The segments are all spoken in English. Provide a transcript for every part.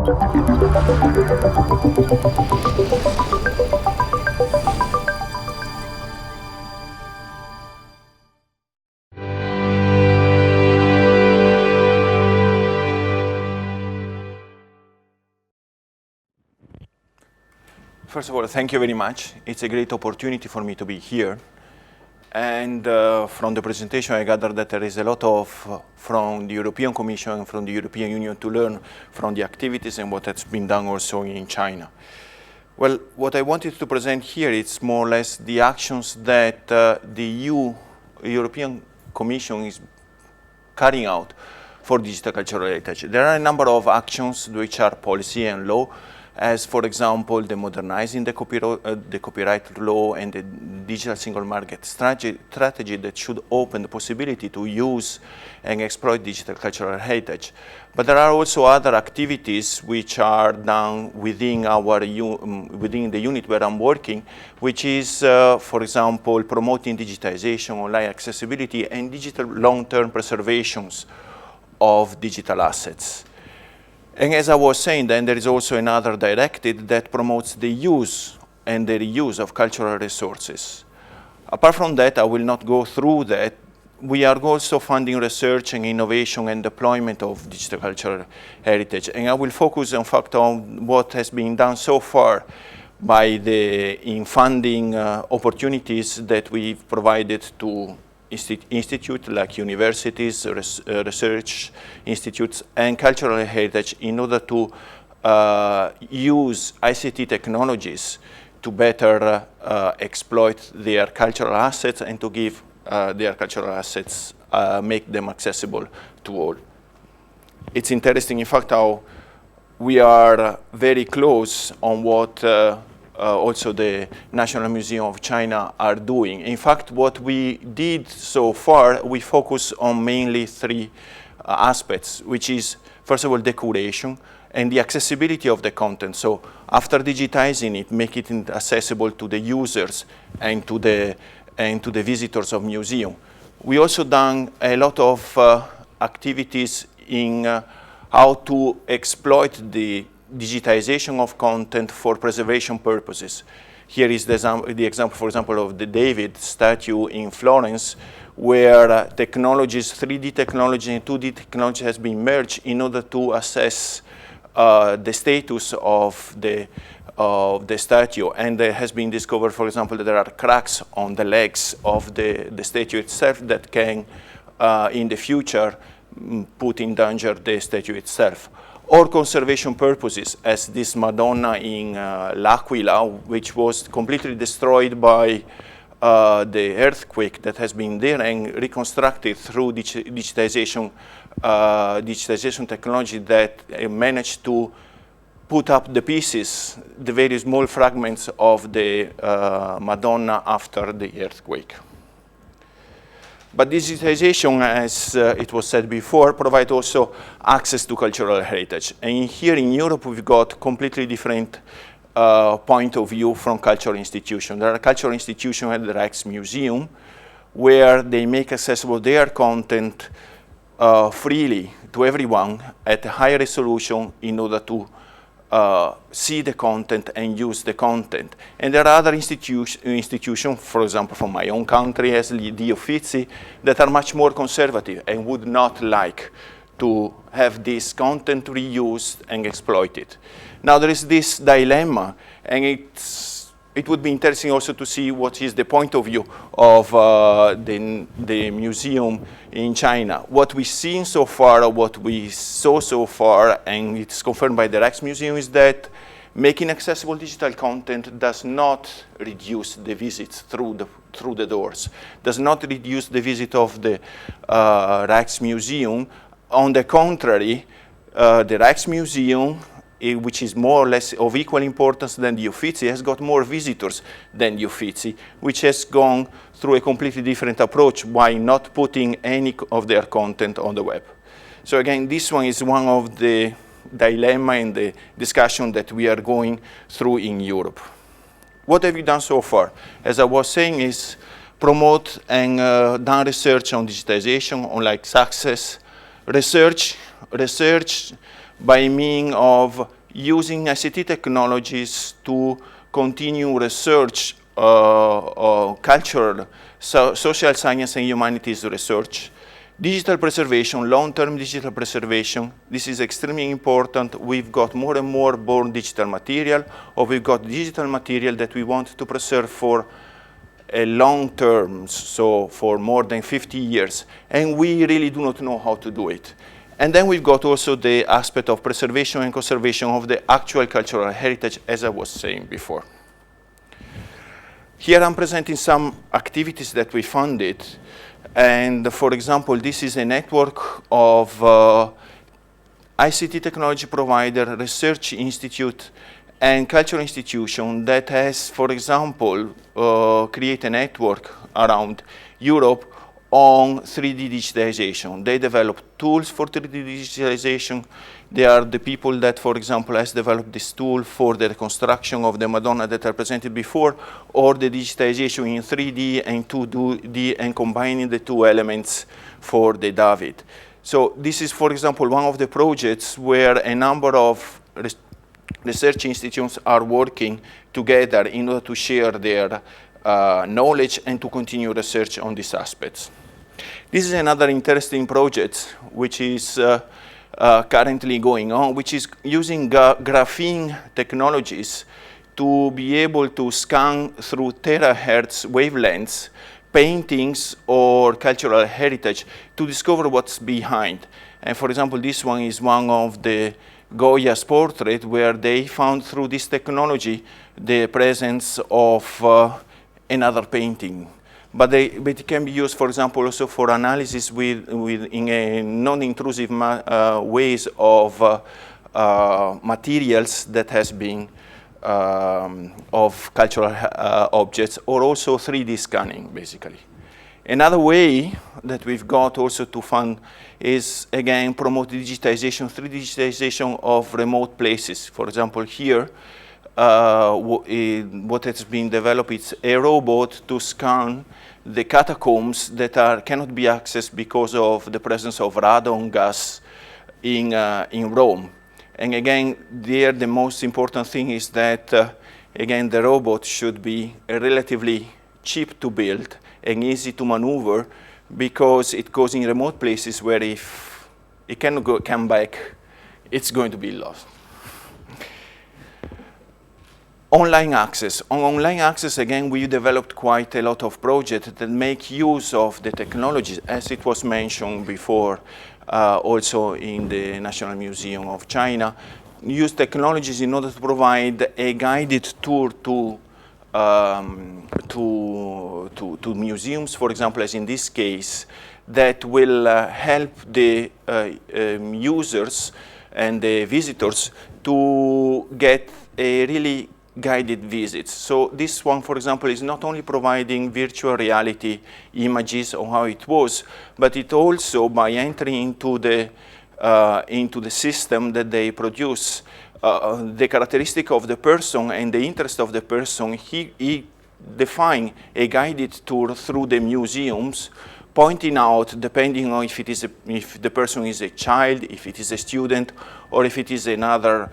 First of all, thank you very much. It's a great opportunity for me to be here. And from the presentation, I gather that there is a lot from the European Commission and from the European Union to learn from the activities and what has been done also in China. Well, what I wanted to present here is more or less the actions that the European Commission is carrying out for digital cultural heritage. There are a number of actions which are policy and law, as for example, the modernizing the copyright law and the digital single market strategy that should open the possibility to use and exploit digital cultural heritage. But there are also other activities which are done within within the unit where I'm working, which is, for example, promoting digitization, online accessibility, and digital long-term preservations of digital assets. And as I was saying, then there is also another directive that promotes the use and the reuse of cultural resources. Apart from that, I will not go through that. We are also funding research and innovation and deployment of digital cultural heritage. And I will focus, in fact, on what has been done so far in funding opportunities that we've provided to institutes like universities, research institutes, and cultural heritage in order to use ICT technologies to better exploit their cultural assets and to give their cultural assets, make them accessible to all. It's interesting, in fact, how we are very close on what also the National Museum of China are doing. In fact, what we did so far, we focus on mainly three aspects, which is, first of all, the curation and the accessibility of the content. So after digitizing it, make it accessible to the users and to the visitors of museum. We also done a lot of activities in how to exploit the digitization of content for preservation purposes. Here is the example, for example, of the David statue in Florence, where technologies, 3D technology and 2D technology has been merged in order to assess the status of the statue. And there has been discovered, for example, that there are cracks on the legs of the statue itself that can, in the future, put in danger the statue itself. Or conservation purposes, as this Madonna in L'Aquila, which was completely destroyed by the earthquake that has been there and reconstructed through digitization technology that managed to put up the pieces, the very small fragments of the Madonna after the earthquake. But digitization, as it was said before, provides also access to cultural heritage. And here in Europe, we've got completely different point of view from cultural institutions. There are cultural institutions at the Rijksmuseum where they make accessible their content freely to everyone at a high resolution in order to see the content and use the content. And there are other institutions, for example, from my own country, as the Uffizi, that are much more conservative and would not like to have this content reused and exploited. Now there is this dilemma, and it would be interesting also to see what is the point of view of the museum in China. What we've seen so far, or what we saw so far, and it's confirmed by the Rijksmuseum, is that making accessible digital content does not reduce the visits through the doors, does not reduce the visit of the Rijksmuseum. On the contrary, the Rijksmuseum, which is more or less of equal importance than the Uffizi, has got more visitors than the Uffizi, which has gone through a completely different approach by not putting any of their content on the web. So again, this one is one of the dilemma and the discussion that we are going through in Europe. What have we done so far? As I was saying, is promote and done research on digitization, on like success, research research by means of using ICT technologies to continue research, cultural, social science and humanities research. Digital preservation, long-term digital preservation, this is extremely important. We've got more and more born digital material, or we've got digital material that we want to preserve for a long term, so for more than 50 years, and we really do not know how to do it. And then we've got also the aspect of preservation and conservation of the actual cultural heritage, as I was saying before. Here I'm presenting some activities that we funded. And for example, this is a network of ICT technology provider, research institute, and cultural institution that has, for example, created a network around Europe on 3D digitization. They develop tools for 3D digitization. They are the people that, for example, has developed this tool for the reconstruction of the Madonna that I presented before, or the digitization in 3D and 2D and combining the two elements for the David. So this is, for example, one of the projects where a number of research institutions are working together in order to share their knowledge and to continue research on these aspects. This is another interesting project which is currently going on, which is using graphene technologies to be able to scan through terahertz wavelengths paintings or cultural heritage to discover what's behind. And for example, this one is one of the Goya's portrait where they found through this technology the presence of another painting. But it can be used, for example, also for analysis in a non-intrusive ways of materials that has been of cultural objects, or also 3D scanning, basically. Another way that we've got also to fund is, again, promote digitization, 3D digitization of remote places. For example, here, what has been developed is a robot to scan the catacombs that cannot be accessed because of the presence of radon gas in Rome. And again, there the most important thing is that, again, the robot should be relatively cheap to build and easy to maneuver, because it goes in remote places where if it cannot come back, it's going to be lost. Online access. On online access, again, we developed quite a lot of projects that make use of the technologies, as it was mentioned before, also in the National Museum of China. Use technologies in order to provide a guided tour to museums, for example, as in this case, that will help the users and the visitors to get a really guided visits. So this one, for example, is not only providing virtual reality images of how it was, but it also, by entering into the system that they produce, the characteristic of the person and the interest of the person, he define a guided tour through the museums, pointing out, depending on if the person is a child, if it is a student, or if it is another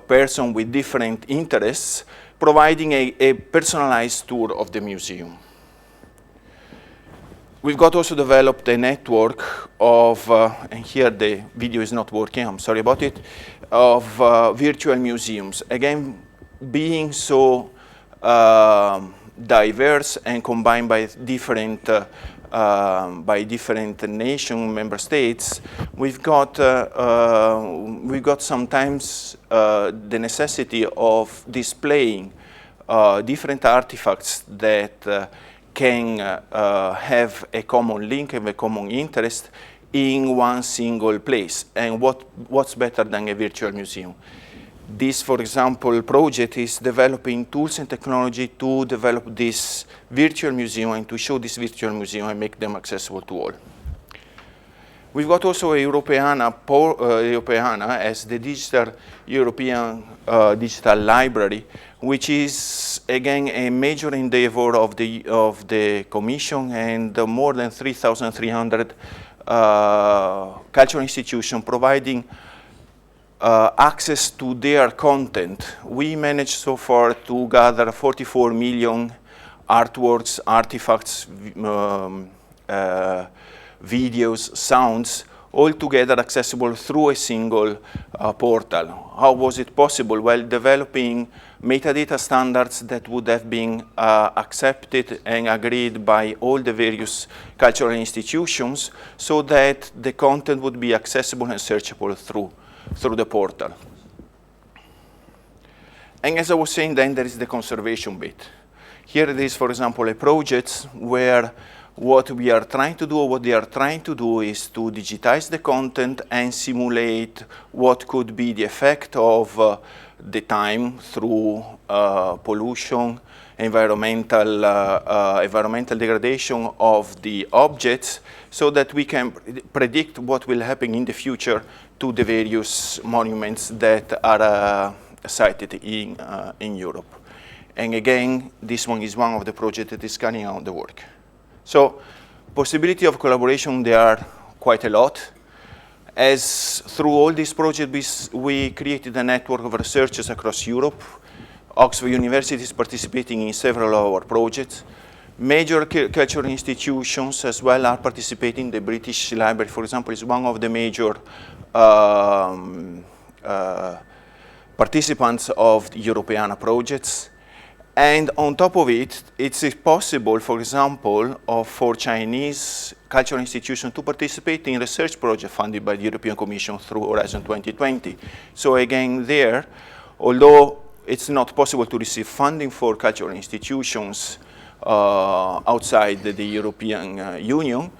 person with different interests, providing a personalized tour of the museum. We've got also developed a network of, and here the video is not working, I'm sorry about it, of virtual museums. Again, being so diverse and combined by different nation member states, we've got sometimes the necessity of displaying different artifacts that can have a common link and a common interest in one single place. And what's better than a virtual museum? This, for example, project is developing tools and technology to develop this virtual museum and to show this virtual museum and make them accessible to all. We've got also a Europeana as the digital European digital library, which is again a major endeavor of the Commission, and more than 3,300 cultural institutions, providing access to their content. We managed so far to gather 44 million artworks, artifacts, videos, sounds, all together accessible through a single portal. How was it possible? Well, developing metadata standards that would have been accepted and agreed by all the various cultural institutions so that the content would be accessible and searchable through the portal. And as I was saying, then there is the conservation bit. Here it is, for example, a project where what we are trying to do, or what they are trying to do, is to digitize the content and simulate what could be the effect of the time through pollution, environmental degradation of the objects, so that we can predict what will happen in the future to the various monuments that are sited in Europe. And again, this one is one of the projects that is carrying out the work. So, possibility of collaboration, there are quite a lot. As through all these projects, we created a network of researchers across Europe. Oxford University is participating in several of our projects. Major cultural institutions as well are participating. The British Library, for example, is one of the major participants of the Europeana projects. And on top of it, it's possible, for example, for Chinese cultural institutions to participate in research projects funded by the European Commission through Horizon 2020. So again, there, although it's not possible to receive funding for cultural institutions outside the European Union,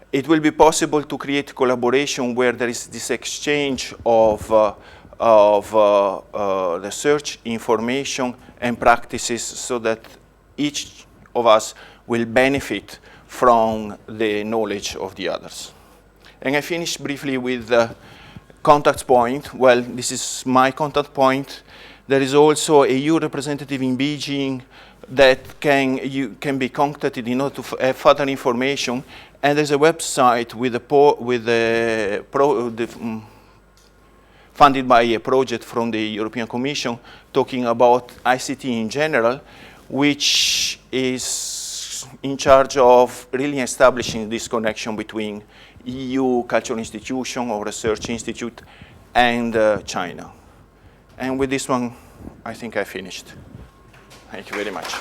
it will be possible to create collaboration where there is this exchange of research, information, and practices, so that each of us will benefit from the knowledge of the others. And I finish briefly with the contact point. Well, this is my contact point. There is also a EU representative in Beijing that can be contacted in order to have further information. And there's a website funded by a project from the European Commission talking about ICT in general, which is in charge of really establishing this connection between EU cultural institution or research institute and China. And with this one, I think I finished. Thank you very much.